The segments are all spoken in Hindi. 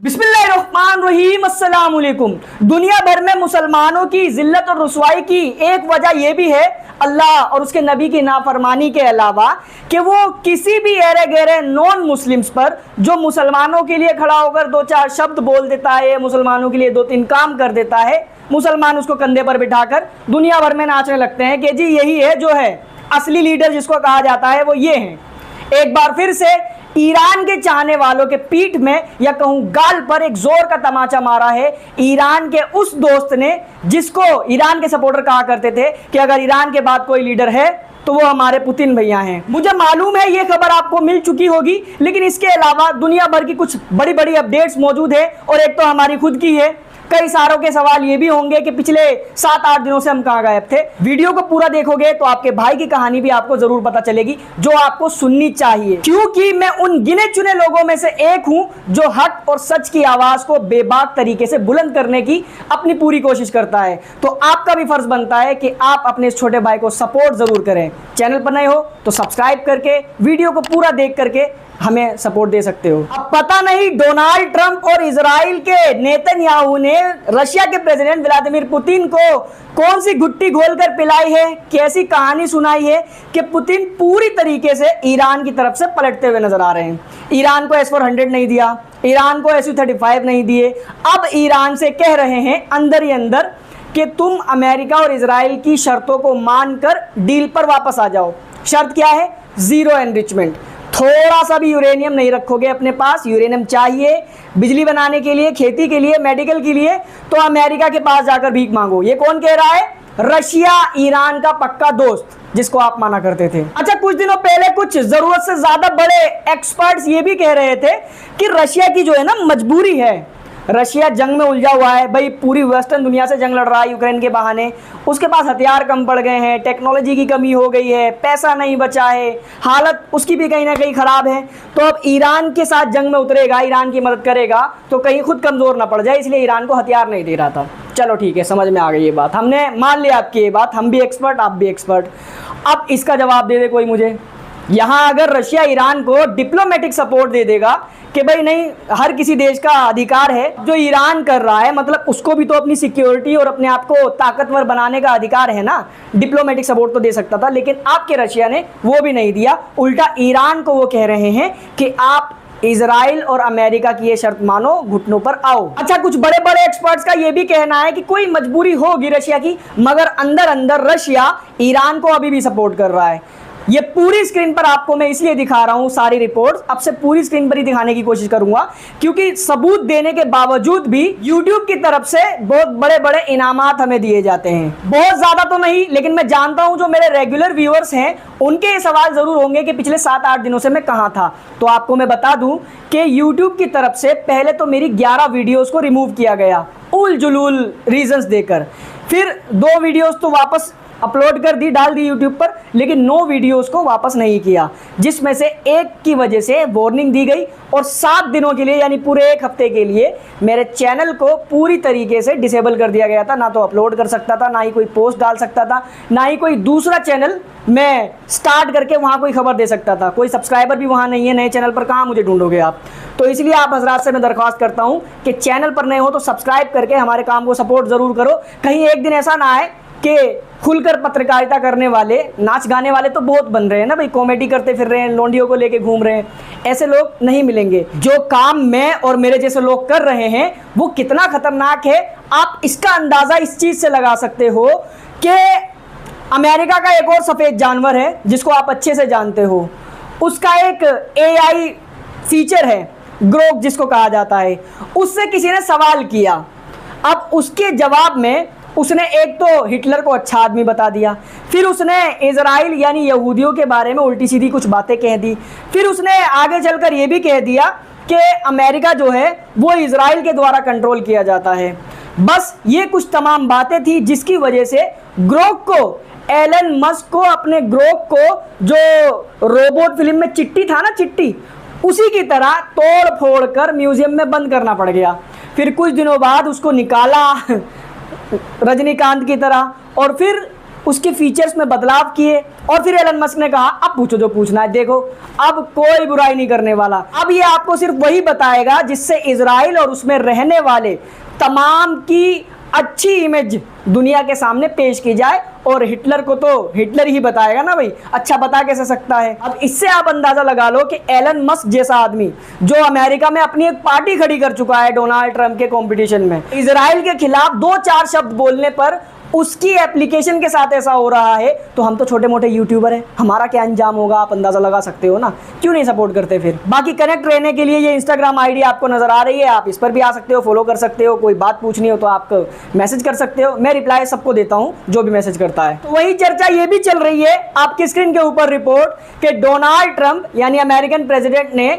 बिस्मिल्लाहिर्रहमानिर्रहीम अस्सलाम वालेकुम। दुनिया भर में मुसलमानों की जिल्लत और रुसवाई की एक वजह यह भी है अल्लाह और उसके नबी की नाफरमानी के अलावा कि वो किसी भी एरे गहरे नॉन मुस्लिम्स पर जो मुसलमानों के लिए खड़ा होकर दो चार शब्द बोल देता है, मुसलमानों के लिए दो तीन काम कर देता है, मुसलमान उसको कंधे पर बिठाकर दुनिया भर में नाचने लगते हैं कि जी यही है जो है असली लीडर जिसको कहा जाता है वो ये हैं। एक बार फिर से ईरान के चाहने वालों के पीठ में या कहूं गाल पर एक जोर का तमाचा मारा है ईरान के उस दोस्त ने जिसको ईरान के सपोर्टर कहा करते थे कि अगर ईरान के बाद कोई लीडर है तो वो हमारे पुतिन भैया हैं। मुझे मालूम है ये खबर आपको मिल चुकी होगी, लेकिन इसके अलावा दुनिया भर की कुछ बड़ी बड़ी अपडेट्स मौजूद है और एक तो हमारी खुद की है। कई सारों के सवाल ये भी होंगे कि पिछले 7-8 दिनों से हम कहां गायब थे। वीडियो को पूरा देखोगे तो आपके भाई की कहानी भी आपको जरूर पता चलेगी जो आपको सुननी चाहिए, क्योंकि मैं उन गिने चुने लोगों में से एक हूं जो हक और सच की आवाज को बेबाक तरीके से बुलंद करने की अपनी पूरी कोशिश करता है। तो आपका भी फर्ज बनता है कि आप अपने इस छोटे भाई को सपोर्ट जरूर करें। चैनल पर नए हो तो सब्सक्राइब करके वीडियो को पूरा देख करके हमें सपोर्ट दे सकते हो। अब पता नहीं डोनाल्ड ट्रंप और इजराइल के नेतन्याहू ने रशिया के प्रेसिडेंट व्लादिमीर पुतिन को कौन सी गुट्टी घोलकर पिलाई है, कैसी कहानी सुनाई है कि पुतिन पूरी तरीके से ईरान की तरफ से पलटते हुए नजर आ रहे हैं। ईरान को S-400 नहीं दिया, ईरान को Su-35 नहीं दिए, अब ईरान से कह रहे हैं अंदर ही अंदर कि तुम अमेरिका और इजराइल की शर्तों को मानकर डील पर वापस आ जाओ। शर्त क्या है? Zero enrichment. थोड़ा सा भी यूरेनियम नहीं रखोगे अपने पास। यूरेनियम चाहिए बिजली बनाने के लिए, खेती के लिए, मेडिकल के लिए, तो अमेरिका के पास जाकर भीख मांगो। ये कौन कह रहा है? रशिया, ईरान का पक्का दोस्त जिसको आप माना करते थे। अच्छा, कुछ दिनों पहले कुछ जरूरत से ज्यादा बड़े एक्सपर्ट्स ये भी कह रहे थे कि रशिया की जो है ना मजबूरी है, रशिया जंग में उलझा हुआ है। भाई पूरी वेस्टर्न दुनिया से जंग लड़ रहा है यूक्रेन के बहाने, उसके पास हथियार कम पड़ गए हैं, टेक्नोलॉजी की कमी हो गई है, पैसा नहीं बचा है, हालत उसकी भी कहीं ना कहीं खराब है। तो अब ईरान के साथ जंग में उतरेगा, ईरान की मदद करेगा तो कहीं खुद कमज़ोर ना पड़ जाए, इसलिए ईरान को हथियार नहीं दे रहा था। चलो ठीक है, समझ में आ गई ये बात, हमने मान लिया आपकी ये बात, हम भी एक्सपर्ट आप भी एक्सपर्ट। अब इसका जवाब दे दे कोई मुझे। यहाँ अगर रशिया ईरान को डिप्लोमेटिक सपोर्ट दे देगा कि भाई नहीं, हर किसी देश का अधिकार है, जो ईरान कर रहा है मतलब उसको भी तो अपनी सिक्योरिटी और अपने आप को ताकतवर बनाने का अधिकार है ना, डिप्लोमेटिक सपोर्ट तो दे सकता था, लेकिन आपके रशिया ने वो भी नहीं दिया। उल्टा ईरान को वो कह रहे हैं कि आप इजराइल और अमेरिका की ये शर्त मानो, घुटनों पर आओ। अच्छा, कुछ बड़े बड़े एक्सपर्ट्स का ये भी कहना है कि कोई मजबूरी होगी रशिया की, मगर अंदर अंदर रशिया ईरान को अभी भी सपोर्ट कर रहा है। ये पूरी स्क्रीन पर आपको मैं इसलिए दिखा रहा हूं सारी रिपोर्ट्स, अब से पूरी स्क्रीन पर ही दिखाने की कोशिश करूंगा, क्योंकि सबूत देने के बावजूद भी YouTube की तरफ से बहुत बड़े बड़े इनामात हमें दिए जाते हैं। बहुत ज्यादा तो नहीं, लेकिन मैं जानता हूं जो मेरे रेगुलर व्यूअर्स हैं उनके ये सवाल जरूर होंगे कि पिछले 7-8 दिनों से मैं कहां था। तो आपको मैं बता दूं कि YouTube की तरफ से पहले तो मेरी 11 वीडियोज को रिमूव किया गया उल जुलूल रीजंस देकर, फिर 2 वीडियोज तो वापस अपलोड कर दी, डाल दी यूट्यूब पर, लेकिन 9 वीडियोस को वापस नहीं किया, जिसमें से एक की वजह से वार्निंग दी गई और 7 दिनों के लिए यानी पूरे 1 हफ्ते के लिए मेरे चैनल को पूरी तरीके से डिसेबल कर दिया गया था। ना तो अपलोड कर सकता था, ना ही कोई पोस्ट डाल सकता था, ना ही कोई दूसरा चैनल मैं स्टार्ट करके वहाँ कोई खबर दे सकता था। कोई सब्सक्राइबर भी वहाँ नहीं है, नए चैनल पर कहाँ मुझे ढूंढोगे आप। तो इसलिए आप हजरात से मैं दरख्वास्त करता हूँ कि चैनल पर नए हो तो सब्सक्राइब करके हमारे काम को सपोर्ट ज़रूर करो। कहीं एक दिन ऐसा ना आए कि खुलकर पत्रकारिता करने वाले, नाच गाने वाले तो बहुत बन रहे हैं ना भाई, कॉमेडी करते फिर रहे हैं, लौंडियों को लेके घूम रहे हैं, ऐसे लोग नहीं मिलेंगे। जो काम मैं और मेरे जैसे लोग कर रहे हैं वो कितना खतरनाक है आप इसका अंदाज़ा इस चीज़ से लगा सकते हो कि अमेरिका का एक और सफ़ेद जानवर है जिसको आप अच्छे से जानते हो, उसका एक AI फीचर है ग्रोक जिसको कहा जाता है। उससे किसी ने सवाल किया, अब उसके जवाब में उसने एक तो हिटलर को अच्छा आदमी बता दिया, फिर उसने इजराइल यानी यहूदियों के बारे में उल्टी सीधी कुछ बातें कह दी, फिर उसने आगे चलकर यह भी कह दिया कि अमेरिका जो है वो इजराइल के द्वारा कंट्रोल किया जाता है। बस ये कुछ तमाम बातें थी जिसकी वजह से ग्रोक को, एलन मस्क को, अपने ग्रोक को जो रोबोट फिल्म में चिट्टी था ना, चिट्टी, उसी की तरह तोड़ फोड़ कर म्यूजियम में बंद करना पड़ गया। फिर कुछ दिनों बाद उसको निकाला रजनीकांत की तरह, और फिर उसके फीचर्स में बदलाव किए और फिर एलन मस्क ने कहा अब पूछो जो पूछना है। देखो अब कोई बुराई नहीं करने वाला, अब ये आपको सिर्फ वही बताएगा जिससे इजराइल और उसमें रहने वाले तमाम की अच्छी इमेज दुनिया के सामने पेश की जाए। और हिटलर को तो हिटलर ही बताएगा ना भाई, अच्छा बता कैसे सकता है। अब इससे आप अंदाजा लगा लो कि एलन मस्क जैसा आदमी जो अमेरिका में अपनी एक पार्टी खड़ी कर चुका है डोनाल्ड ट्रंप के कंपटीशन में, इजराइल के खिलाफ 2-4 शब्द बोलने पर उसकी एप्लीकेशन के साथ ऐसा हो रहा है, तो हम तो छोटे मोटे यूट्यूबर हैं, हमारा क्या अंजाम होगा आप अंदाजा लगा सकते हो ना। क्यों नहीं सपोर्ट करते फिर। बाकी कनेक्ट रहने के लिए ये इंस्टाग्राम आईडी आपको नजर आ रही है, आप इस पर भी आ सकते हो, फॉलो कर सकते हो। कोई बात पूछनी हो तो आप मैसेज कर सकते हो, मैं रिप्लाई सबको देता हूं जो भी मैसेज करता है। तो वही चर्चा ये भी चल रही है आपकी स्क्रीन के ऊपर रिपोर्ट कि डोनाल्ड ट्रंप यानी अमेरिकन प्रेसिडेंट ने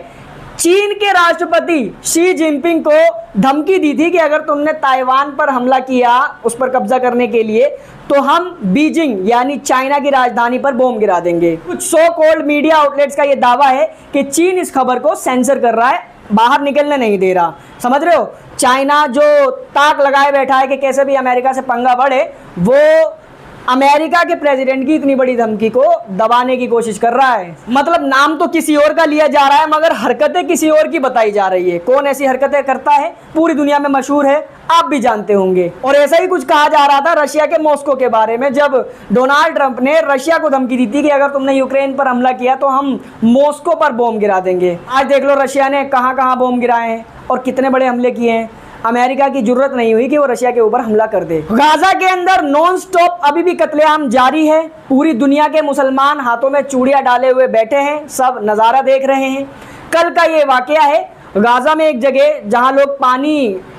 चीन के राष्ट्रपति शी जिनपिंग को धमकी दी थी कि अगर तुमने ताइवान पर हमला किया उस पर कब्जा करने के लिए तो हम बीजिंग यानी चाइना की राजधानी पर बम गिरा देंगे। कुछ सो कॉल्ड मीडिया आउटलेट्स का यह दावा है कि चीन इस खबर को सेंसर कर रहा है, बाहर निकलने नहीं दे रहा। समझ रहे हो, चाइना जो ताक लगाए बैठा है कि कैसे भी अमेरिका से पंगा बढ़े, वो अमेरिका के प्रेसिडेंट की इतनी बड़ी धमकी को दबाने की कोशिश कर रहा है। मतलब नाम तो किसी और का लिया जा रहा है मगर हरकतें किसी और की बताई जा रही है। कौन ऐसी हरकतें करता है पूरी दुनिया में मशहूर है, आप भी जानते होंगे। और ऐसा ही कुछ कहा जा रहा था रशिया के मॉस्को के बारे में, जब डोनाल्ड ट्रंप ने रशिया को धमकी दी थी कि अगर तुमने यूक्रेन पर हमला किया तो हम मॉस्को पर बम गिरा देंगे। आज देख लो रशिया ने कहां कहां बम गिराए हैं और कितने बड़े हमले किए हैं। अमेरिका की जरूरत नहीं हुई कि वो रशिया के ऊपर हमला कर दे। गाजा के अंदर नॉन स्टॉप अभी भी कत्लेआम जारी है। पूरी दुनिया के मुसलमान हाथों में चूड़ियां डाले हुए बैठे हैं, सब नज़ारा देख रहे हैं। कल का ये वाकया है गाजा में, एक जगह जहां लोग पानी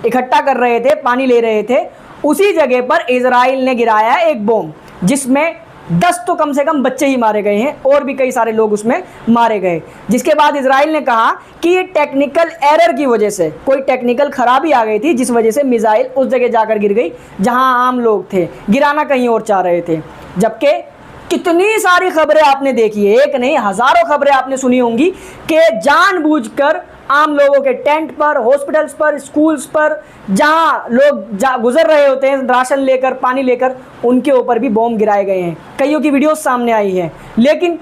इकट्ठा कर रहे थे, पानी ले रहे थे, उसी जगह पर इजराइल ने गिराया एक बम जिसमें 10 तो कम से कम बच्चे ही मारे गए हैं और भी कई सारे लोग उसमें मारे गए। जिसके बाद इजराइल ने कहा कि ये टेक्निकल एरर की वजह से, कोई टेक्निकल खराबी आ गई थी जिस वजह से मिसाइल उस जगह जाकर गिर गई जहां आम लोग थे, गिराना कहीं और चाह रहे थे। जबकि कितनी सारी खबरें आपने देखी है, एक नहीं हज़ारों खबरें आपने सुनी होंगी कि जानबूझकर आम लोगों के टेंट पर, हॉस्पिटल्स पर, स्कूल्स पर, जहां लोग गुजर रहे होते हैं राशन लेकर, पानी लेकर, उनके ऊपर भी बम गिराए गए हैं। कईयों की वीडियोस सामने आई हैं, लेकिन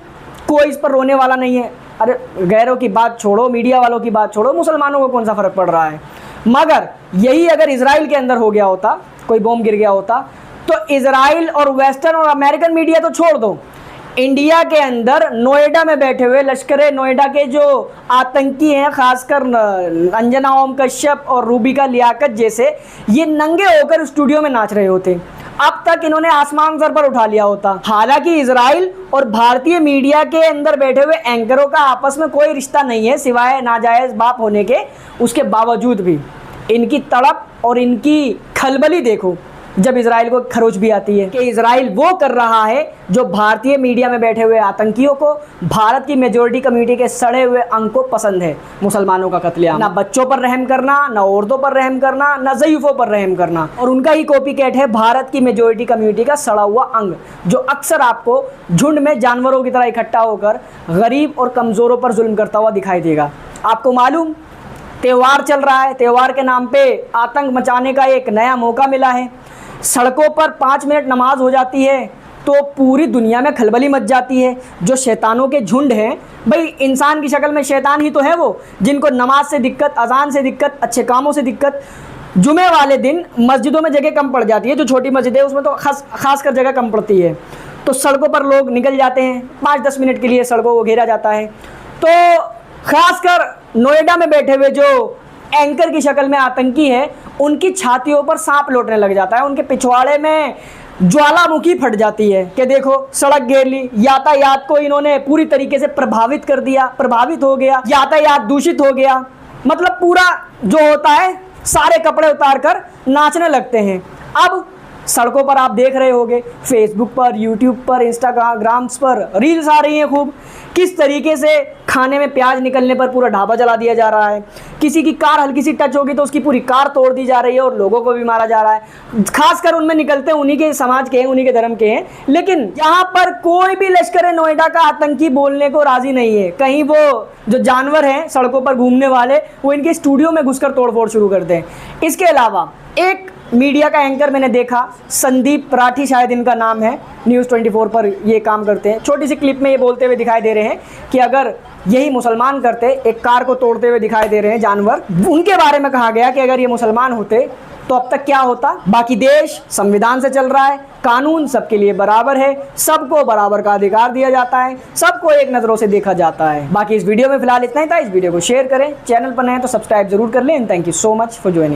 कोई इस पर रोने वाला नहीं है। अरे गैरों की बात छोड़ो, मीडिया वालों की बात छोड़ो, मुसलमानों को कौन सा फ़र्क पड़ रहा है। मगर यही अगर इजराइल के अंदर हो गया होता, कोई बम गिर गया होता, तो इजराइल और वेस्टर्न और अमेरिकन मीडिया तो छोड़ दो, इंडिया के अंदर नोएडा में बैठे हुए लश्कर नोएडा के जो आतंकी हैं, खासकर अंजना ओम कश्यप और रूबिका लियाकत जैसे, ये नंगे होकर स्टूडियो में नाच रहे होते। अब तक इन्होंने आसमान सर पर उठा लिया होता। हालांकि इजराइल और भारतीय मीडिया के अंदर बैठे हुए एंकरों का आपस में कोई रिश्ता नहीं है सिवाय नाजायज बाप होने के। उसके बावजूद भी इनकी तड़प और इनकी खलबली देखो जब इजराइल को खरोच भी आती है कि इजराइल वो कर रहा है जो भारतीय मीडिया में बैठे हुए आतंकियों को, भारत की मेजोरिटी कम्युनिटी के सड़े हुए अंग को पसंद है। मुसलमानों का कत्लेआम, ना बच्चों पर रहम करना, ना औरतों पर रहम करना, ना ज़ईफ़ों पर रहम करना। और उनका ही कॉपी कैट है भारत की मेजोरिटी कम्युनिटी का सड़ा हुआ अंग, जो अक्सर आपको झुंड में जानवरों की तरह इकट्ठा होकर गरीब और कमज़ोरों पर जुल्म करता हुआ दिखाई देगा। आपको मालूम, त्यौहार चल रहा है, त्यौहार के नाम पे आतंक मचाने का एक नया मौका मिला है। सड़कों पर 5 मिनट नमाज हो जाती है तो पूरी दुनिया में खलबली मच जाती है। जो शैतानों के झुंड हैं, भाई इंसान की शक्ल में शैतान ही तो है वो, जिनको नमाज से दिक्कत, अजान से दिक्कत, अच्छे कामों से दिक्कत। जुमे वाले दिन मस्जिदों में जगह कम पड़ जाती है, जो छोटी मस्जिद है उसमें तो खासकर जगह कम पड़ती है, तो सड़कों पर लोग निकल जाते हैं, 5-10 मिनट के लिए सड़कों को घेरा जाता है। तो खासकर नोएडा में बैठे हुए जो एंकर की शक्ल में आतंकी है, उनकी छातियों पर सांप लौटने लग जाता है, उनके पिछवाड़े में ज्वालामुखी फट जाती है कि देखो सड़क घेर ली, यातायात को इन्होंने पूरी तरीके से प्रभावित कर दिया, प्रभावित हो गया, यातायात दूषित हो गया। मतलब पूरा जो होता है सारे कपड़े उतार कर नाचने लगते हैं। अब सड़कों पर आप देख रहे होंगे, फेसबुक पर, यूट्यूब पर, इंस्टाग्राम्स पर रील्स आ रही हैं खूब, किस तरीके से खाने में प्याज निकलने पर पूरा ढाबा जला दिया जा रहा है। किसी की कार हल्की सी टच होगी तो उसकी पूरी कार तोड़ दी जा रही है और लोगों को भी मारा जा रहा है। खासकर उनमें निकलते उन्हीं के समाज के हैं, उन्हीं के धर्म के हैं। लेकिन यहाँ पर कोई भी लश्कर नोएडा का आतंकी बोलने को राजी नहीं है। कहीं वो जो जानवर हैं सड़कों पर घूमने वाले, वो इनके स्टूडियो में घुसकर तोड़फोड़ शुरू करते हैं। इसके अलावा एक मीडिया का एंकर मैंने देखा, संदीप राठी शायद इनका नाम है, न्यूज़ 24 पर ये काम करते हैं। छोटी सी क्लिप में ये बोलते हुए दिखाई दे रहे हैं कि अगर यही मुसलमान करते, एक कार को तोड़ते हुए दिखाई दे रहे हैं जानवर, उनके बारे में कहा गया कि अगर ये मुसलमान होते तो अब तक क्या होता। बाकी देश संविधान से चल रहा है, कानून सबके लिए बराबर है, सबको बराबर का अधिकार दिया जाता है, सबको एक नज़रों से देखा जाता है। बाकी इस वीडियो में फिलहाल इतना ही था। इस वीडियो को शेयर करें, चैनल पर नए हैं तो सब्सक्राइब जरूर कर लें। Thank you so much for joining.